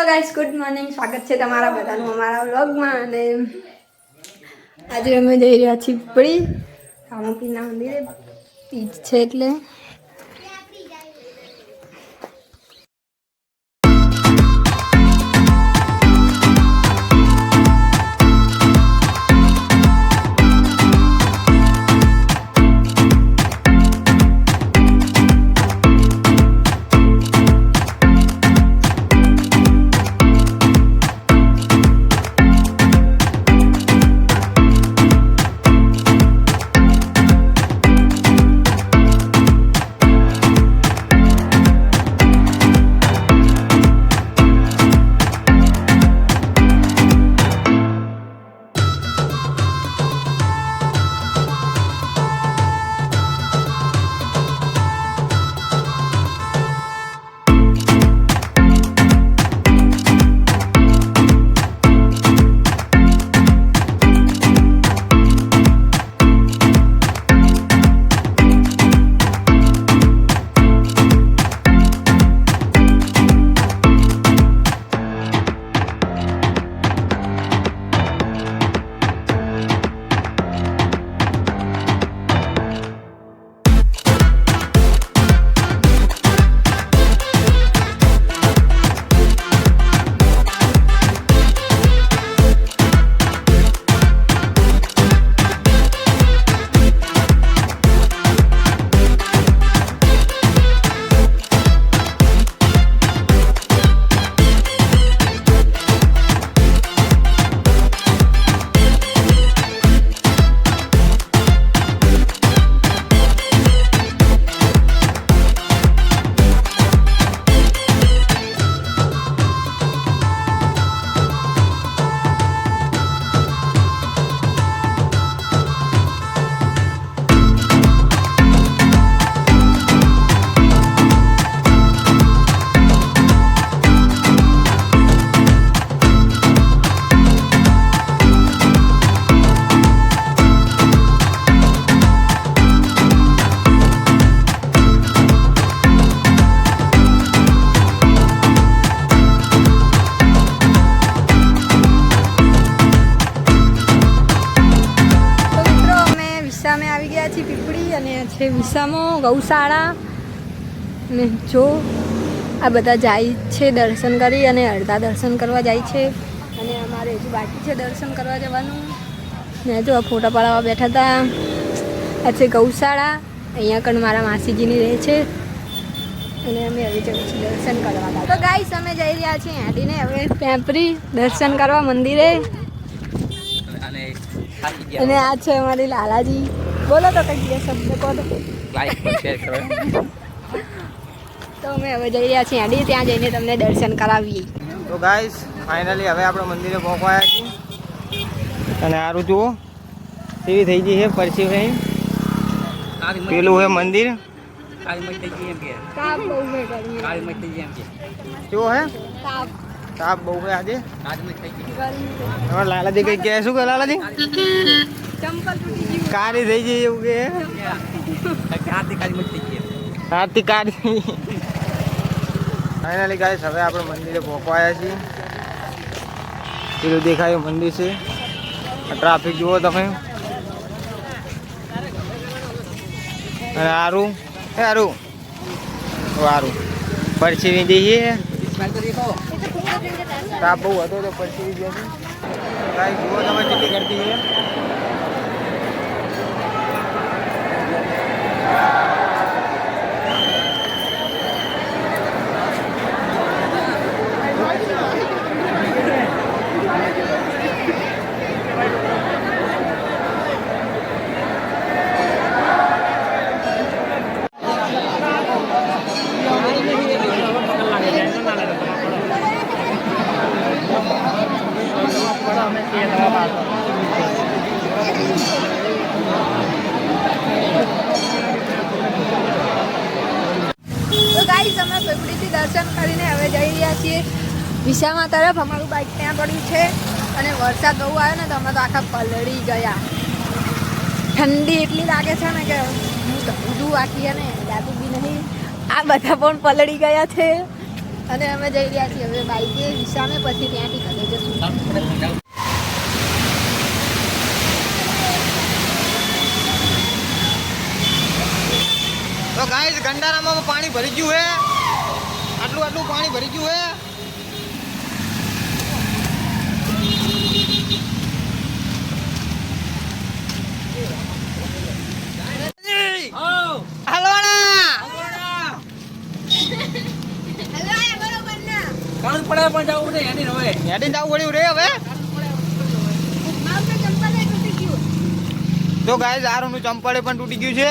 Guys good morning, સ્વાગત છે તમારા બધાનું અમારા વ્લોગમાં. અને આજે અમે જઈ રહ્યા છીએ પીપળી રામપીરના મંદિરે, તીજ છે એટલે. આવી ગયા છીએ પીપળી, અને છે વિસામો ગૌશાળા. અને જો આ બધા જાય છે દર્શન કરી, અને અડધા દર્શન કરવા જાય છે, અને અમારે હજુ બાકી છે દર્શન કરવા જવાનું. ને જો આ ફોટા પાડવા બેઠા હતા. આ છે ગૌશાળા, અહીંયા કણ મારા માસીજીની રહે છે, અને અમે હવે જઈએ છીએ દર્શન કરવા. તો ગાઈસ અમે જઈ રહ્યા છીએ હેડીને હવે પેપરી દર્શન કરવા મંદિરે. અને આ છે અમારી લાલાજી. બોલો તો કઈ શબ્દ કહો તો. લાઈક પર શેર કરો. તો અમે હવે જઈ રહ્યા છીએ હેડી, ત્યાં જઈને તમને દર્શન કરાવીએ. તો ગાઈસ ફાઇનલી હવે આપણે મંદિરે પહોંચવાયા છીએ, અને આરું જુઓ કેવી થઈ ગઈ છે પરસી ભાઈ. પેલું છે મંદિર કેવો હે તાપ બહુ છે આજે. લાલાજી કઈ કહે શું કે લાલાજી કાળી થઈ ગઈ એવું કે હાથી કાળી. ફાઇનલી ગાઈસ હવે આપણે મંદિરે પહોંચવાયા છીએ. પેલું દેખાયું મંદિર છે. ટ્રાફિક જુઓ તમે. અને આરું સારું સારું પરસી જઈએ. તાપ બહુ હતો તો પરસી ગયા ગાઈસ જુઓ તમે કેટલી કરતી છે. દર્શન કરીને હવે જઈ રહ્યા છીએ વિસામા તરફ. અમારું બાઇક ત્યાં પડ્યું છે, અને વરસાદ બહુ આવ્યો ને તો અમે તો આખા પલળી ગયા. ઠંડી એટલી લાગે છે ને કે હું તો ઊંધું આખી ને જાતું બી નહીં. આ બધા પણ પલળી ગયા છે. અને અમે જઈ રહ્યા છીએ હવે બાઈકે વિશામે, પછી ત્યાંથી ઘરે જશું. તો ગાઈસ ગંડારામાં પાણી ભરી ગયું હે, આટલું પાણી ભરી ગયું હે. તો ગાઈસ આરુનું ચંપલે પણ તૂટી ગયું છે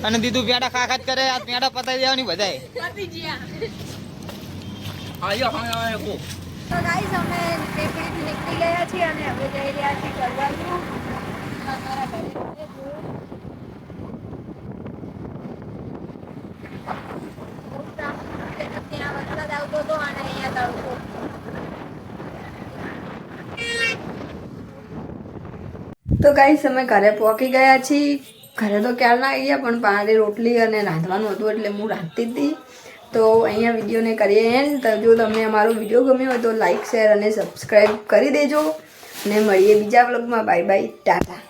અને દીધું પેડા ખાખા જ કરે. આ પેડા પતાવી દેવાની બધાય. તો ગાઈસ અમે પીપળીથી નીકળી ગયા છીએ અને હવે જઈ રહ્યા છીએ કરવાનું અમારા ઘરે. ત્યાં વરસાદ આવતો હતો અને અહીંયા તડકો. તો ગાઈસ અમે ઘરે પહોંચી ગયા છીએ. ઘરે તો ક્યારના આવી ગયા, પણ પારે રોટલી અને રાંધવાનું હતું એટલે હું રાંધતી હતી. તો અહીંયા વિડીયોને કરીએ એન્ડ. તો જો તમને અમારો વિડીયો ગમ્યો હોય તો લાઈક, શેર અને સબસ્ક્રાઈબ કરી દેજો. અને મળીએ બીજા વ્લોગમાં. Bye bye, Tata.